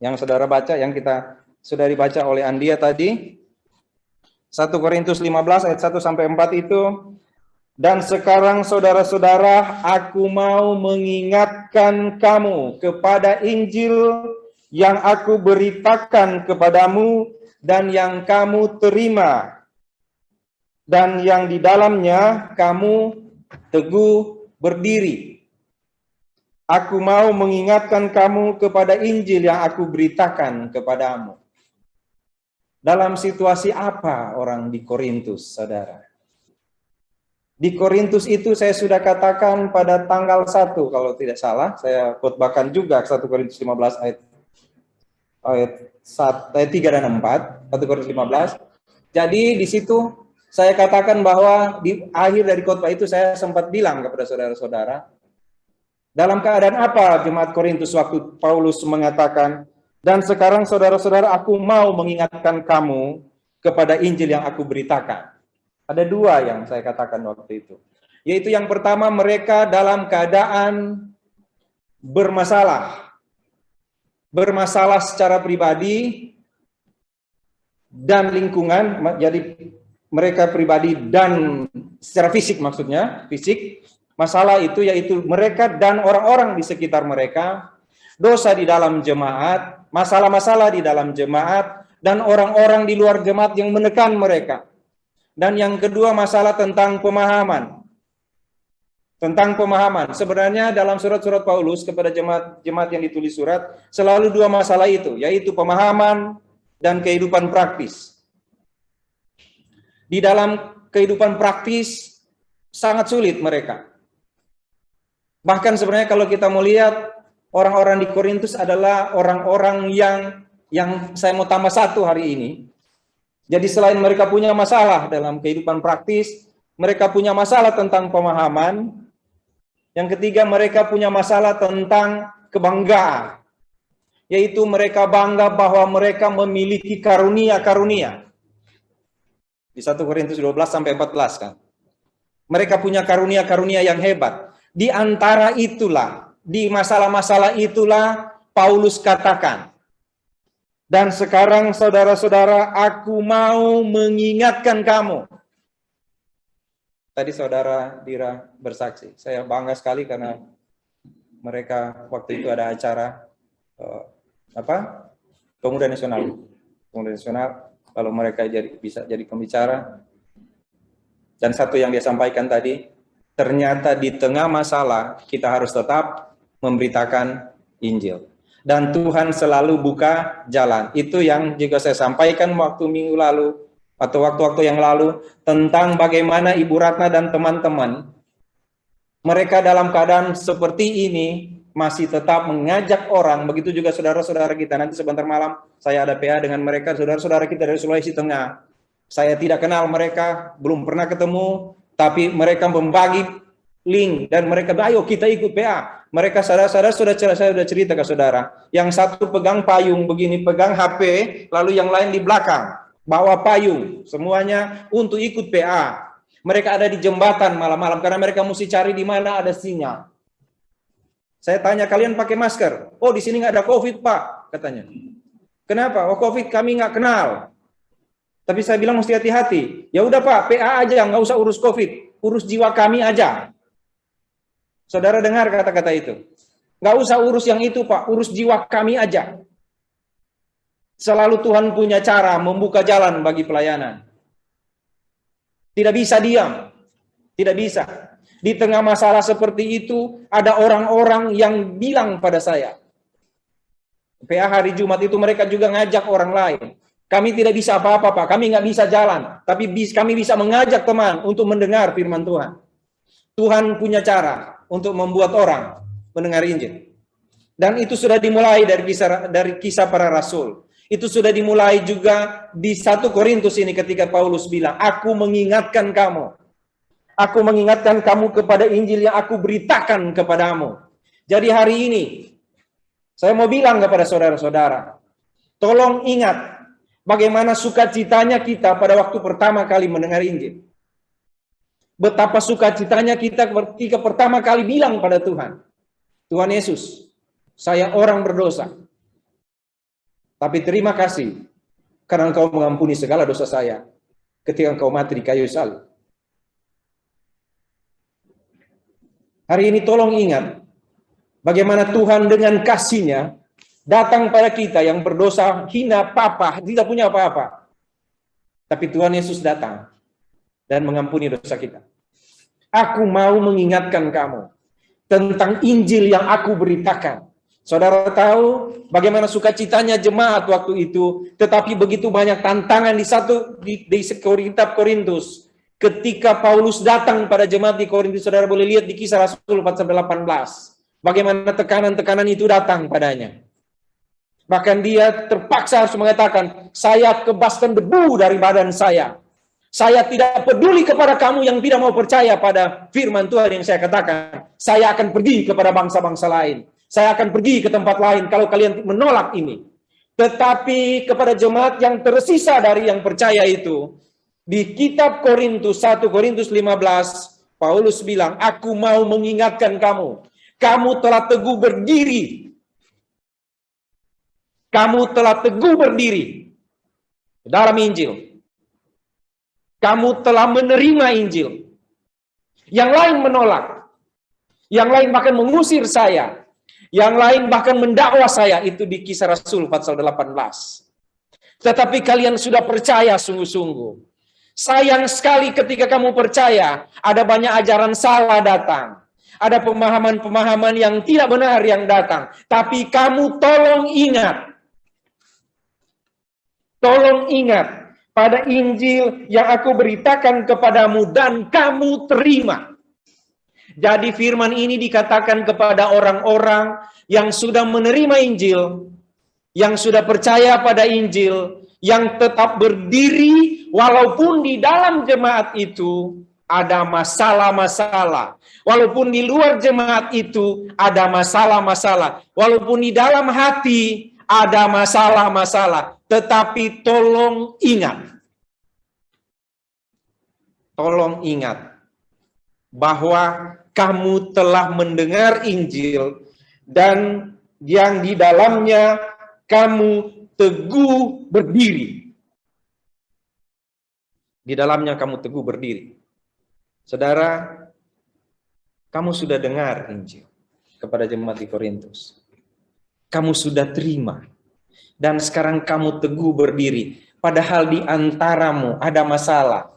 Yang saudara baca, yang kita sudah dibaca oleh Andia tadi. 1 Korintus 15 ayat 1 sampai 4 itu. Dan sekarang saudara-saudara, aku mau mengingatkan kamu kepada Injil yang aku beritakan kepadamu dan yang kamu terima, dan yang di dalamnya kamu teguh berdiri. Aku mau mengingatkan kamu kepada Injil yang aku beritakan kepadamu. Dalam situasi apa orang di Korintus, saudara? Di Korintus itu saya sudah katakan pada tanggal 1, kalau tidak salah, saya khotbahkan juga 1 Korintus 15 ayat 3 dan 4, 1 Korintus 15. Jadi di situ saya katakan bahwa di akhir dari khotbah itu saya sempat bilang kepada saudara-saudara, dalam keadaan apa jemaat Korintus waktu Paulus mengatakan, dan sekarang saudara-saudara aku mau mengingatkan kamu kepada Injil yang aku beritakan. Ada dua yang saya katakan waktu itu. Yaitu yang pertama, mereka dalam keadaan bermasalah. Bermasalah secara pribadi dan lingkungan. Jadi mereka pribadi dan secara fisik maksudnya. Fisik. Masalah itu yaitu mereka dan orang-orang di sekitar mereka. Dosa di dalam jemaat. Masalah-masalah di dalam jemaat. Dan orang-orang di luar jemaat yang menekan mereka. Dan yang kedua, masalah tentang pemahaman. Tentang pemahaman. Sebenarnya dalam surat-surat Paulus kepada jemaat yang ditulis surat, selalu dua masalah itu, yaitu pemahaman dan kehidupan praktis. Di dalam kehidupan praktis, sangat sulit mereka. Bahkan sebenarnya kalau kita mau lihat, orang-orang di Korintus adalah orang-orang yang saya mau tambah satu hari ini. Jadi selain mereka punya masalah dalam kehidupan praktis, mereka punya masalah tentang pemahaman. Yang ketiga, mereka punya masalah tentang kebanggaan. Yaitu mereka bangga bahwa mereka memiliki karunia-karunia. Di 1 Korintus 12 sampai 14 kan. Mereka punya karunia-karunia yang hebat. Di antara itulah, di masalah-masalah itulah Paulus katakan, dan sekarang saudara-saudara, aku mau mengingatkan kamu. Tadi saudara Dira bersaksi. Saya bangga sekali karena mereka waktu itu ada acara Pemuda Nasional. Pemuda Nasional, kalau mereka bisa jadi pembicara. Dan satu yang dia sampaikan tadi, ternyata di tengah masalah kita harus tetap memberitakan Injil. Dan Tuhan selalu buka jalan. Itu yang juga saya sampaikan waktu minggu lalu, atau waktu-waktu yang lalu, tentang bagaimana Ibu Ratna dan teman-teman, mereka dalam keadaan seperti ini, masih tetap mengajak orang, begitu juga saudara-saudara kita. Nanti sebentar malam, saya ada PA dengan mereka, saudara-saudara kita dari Sulawesi Tengah. Saya tidak kenal mereka, belum pernah ketemu, tapi mereka membagi link, dan mereka, ayo kita ikut PA. Mereka saudara-saudara saya sudah cerita ke saudara. Yang satu pegang payung begini, pegang HP, lalu yang lain di belakang, bawa payung, semuanya untuk ikut PA. Mereka ada di jembatan malam-malam, karena mereka mesti cari di mana ada sinyal. Saya tanya, kalian pakai masker? Oh, di sini nggak ada COVID, Pak, katanya. Kenapa? Oh, COVID kami nggak kenal. Tapi saya bilang mesti hati-hati. Ya udah Pak, PA aja, nggak usah urus COVID, urus jiwa kami aja. Saudara dengar kata-kata itu? Nggak usah urus yang itu Pak, urus jiwa kami aja. Selalu Tuhan punya cara membuka jalan bagi pelayanan. Tidak bisa diam, tidak bisa. Di tengah masalah seperti itu, ada orang-orang yang bilang pada saya, PA hari Jumat itu mereka juga ngajak orang lain. Kami tidak bisa apa-apa Pak, kami nggak bisa jalan, tapi kami bisa mengajak teman untuk mendengar firman Tuhan. Tuhan punya cara untuk membuat orang mendengar Injil. Dan itu sudah dimulai dari kisah para rasul. Itu sudah dimulai juga di 1 Korintus ini ketika Paulus bilang, aku mengingatkan kamu. Aku mengingatkan kamu kepada Injil yang aku beritakan kepadamu. Jadi hari ini, saya mau bilang kepada saudara-saudara, tolong ingat bagaimana sukacitanya kita pada waktu pertama kali mendengar Injil. Betapa sukacitanya kita ketika pertama kali bilang pada Tuhan, Tuhan Yesus, saya orang berdosa. Tapi terima kasih karena Engkau mengampuni segala dosa saya ketika Engkau mati di kayu salib. Hari ini tolong ingat bagaimana Tuhan dengan kasih-Nya datang pada kita yang berdosa, hina, papa, tidak punya apa-apa. Tapi Tuhan Yesus datang dan mengampuni dosa kita. Aku mau mengingatkan kamu tentang Injil yang aku beritakan. Saudara tahu bagaimana sukacitanya jemaat waktu itu, tetapi begitu banyak tantangan di kitab Korintus. Ketika Paulus datang pada jemaat di Korintus, saudara boleh lihat di Kisah Rasul 4-18. Bagaimana tekanan-tekanan itu datang padanya. Bahkan dia terpaksa harus mengatakan, saya kebaskan debu dari badan saya. Saya tidak peduli kepada kamu yang tidak mau percaya pada firman Tuhan yang saya katakan. Saya akan pergi kepada bangsa-bangsa lain. Saya akan pergi ke tempat lain kalau kalian menolak ini. Tetapi kepada jemaat yang tersisa dari yang percaya itu, di kitab Korintus 1 Korintus 15, Paulus bilang, aku mau mengingatkan kamu. Kamu telah teguh berdiri. Kamu telah teguh berdiri dalam Injil. Kamu telah menerima Injil. Yang lain menolak. Yang lain bahkan mengusir saya. Yang lain bahkan mendakwa saya. Itu di Kisah Rasul pasal 18. Tetapi kalian sudah percaya sungguh-sungguh. Sayang sekali ketika kamu percaya, ada banyak ajaran salah datang. Ada pemahaman-pemahaman yang tidak benar yang datang. Tapi kamu tolong ingat. Tolong ingat pada Injil yang aku beritakan kepadamu dan kamu terima. Jadi firman ini dikatakan kepada orang-orang yang sudah menerima Injil, yang sudah percaya pada Injil, yang tetap berdiri walaupun di dalam jemaat itu ada masalah-masalah. Walaupun di luar jemaat itu ada masalah-masalah. Walaupun di dalam hati ada masalah-masalah. Tetapi tolong ingat bahwa kamu telah mendengar Injil dan yang di dalamnya kamu teguh berdiri. Di dalamnya kamu teguh berdiri. Saudara, kamu sudah dengar Injil kepada jemaat di Korintus. Kamu sudah terima. Dan sekarang kamu teguh berdiri. Padahal di antaramu ada masalah.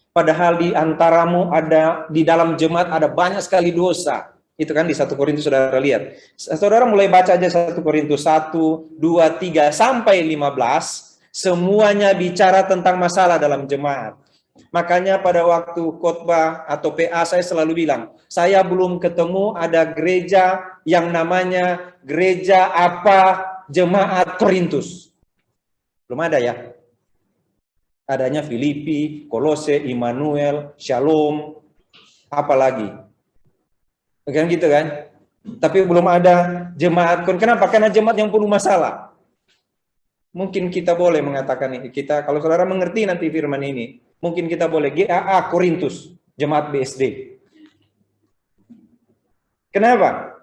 Padahal di antaramu ada, di dalam jemaat ada banyak sekali dosa. Itu kan di 1 Korintus saudara lihat. Saudara mulai baca aja 1 Korintus 1, 2, 3, sampai 15. Semuanya bicara tentang masalah dalam jemaat. Makanya pada waktu khotbah atau PA saya selalu bilang, saya belum ketemu ada gereja yang namanya gereja apa jemaat Korintus. Belum ada ya. Adanya Filipi, Kolose, Immanuel, Shalom, apalagi. Kan gitu kan? Tapi belum ada jemaat. Kenapa? Karena jemaat yang penuh masalah. Mungkin kita boleh mengatakan ini. Kita, kalau saudara mengerti nanti firman ini, mungkin kita boleh GAA Korintus, jemaat BSD. Kenapa?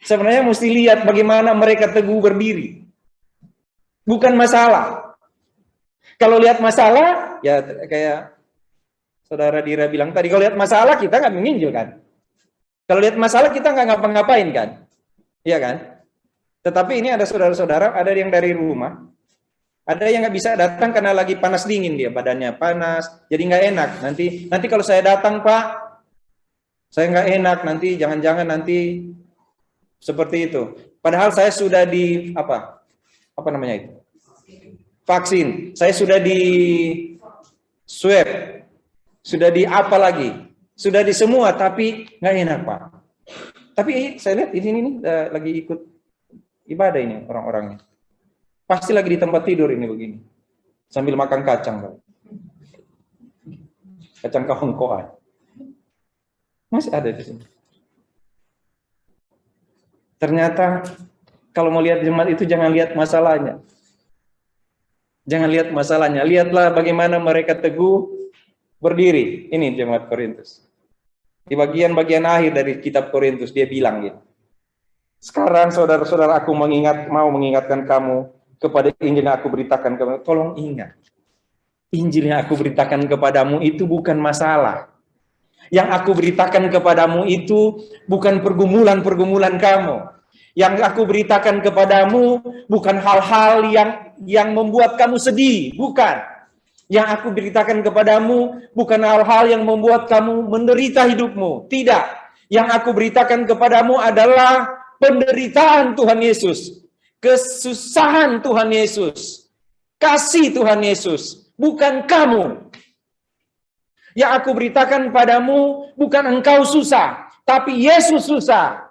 Sebenarnya mesti lihat bagaimana mereka teguh berdiri. Bukan masalah. Kalau lihat masalah, ya kayak saudara Dira bilang tadi, kalau lihat masalah kita nggak menginjil kan? Kalau lihat masalah kita nggak ngapa-ngapain kan? Iya kan? Tetapi ini ada saudara-saudara, ada yang dari rumah, ada yang nggak bisa datang karena lagi panas dingin dia, badannya panas, jadi nggak enak. Nanti kalau saya datang Pak, saya nggak enak, nanti jangan-jangan nanti seperti itu. Padahal saya sudah di apa namanya itu? Vaksin. Saya sudah di swab. Sudah di apa lagi? Sudah di semua, tapi nggak enak Pak. Tapi saya lihat ini lagi ikut ibadah ini orang-orangnya. Pasti lagi di tempat tidur ini begini. Sambil makan kacang Pak. Kacang kahongkoan. Masih ada di sini. Ternyata kalau mau lihat jemaat itu jangan lihat masalahnya. Jangan lihat masalahnya, lihatlah bagaimana mereka teguh berdiri. Ini jemaat Korintus. Di bagian-bagian akhir dari kitab Korintus dia bilang gitu. Sekarang saudara-saudara aku mau mengingatkan kamu kepada Injil yang aku beritakan kepadamu. Tolong ingat, Injil yang aku beritakan kepadamu itu bukan masalah. Yang aku beritakan kepadamu itu bukan pergumulan-pergumulan kamu. Yang aku beritakan kepadamu bukan hal-hal yang membuat kamu sedih, bukan. Yang aku beritakan kepadamu bukan hal-hal yang membuat kamu menderita hidupmu, tidak. Yang aku beritakan kepadamu adalah penderitaan Tuhan Yesus, kesusahan Tuhan Yesus, kasih Tuhan Yesus, bukan kamu. Yang aku beritakan padamu bukan engkau susah, tapi Yesus susah.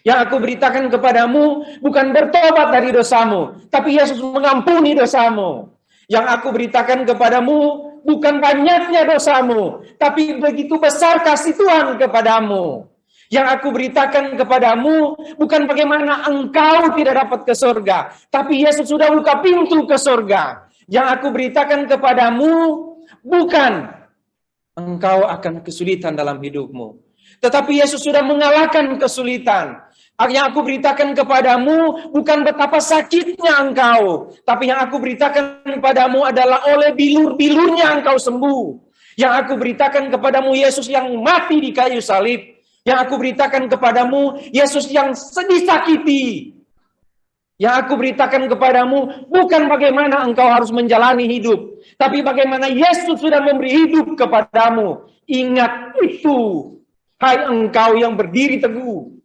Yang aku beritakan kepadamu bukan bertobat dari dosamu, tapi Yesus mengampuni dosamu. Yang aku beritakan kepadamu bukan banyaknya dosamu, tapi begitu besar kasih Tuhan kepadamu. Yang aku beritakan kepadamu bukan bagaimana engkau tidak dapat ke surga, tapi Yesus sudah buka pintu ke surga. Yang aku beritakan kepadamu bukan engkau akan kesulitan dalam hidupmu, tetapi Yesus sudah mengalahkan kesulitan. Yang aku beritakan kepadamu bukan betapa sakitnya engkau, tapi yang aku beritakan kepadamu adalah oleh bilur-bilurnya engkau sembuh. Yang aku beritakan kepadamu Yesus yang mati di kayu salib. Yang aku beritakan kepadamu Yesus yang disakiti. Yang aku beritakan kepadamu bukan bagaimana engkau harus menjalani hidup, tapi bagaimana Yesus sudah memberi hidup kepadamu. Ingat itu, hai engkau yang berdiri teguh.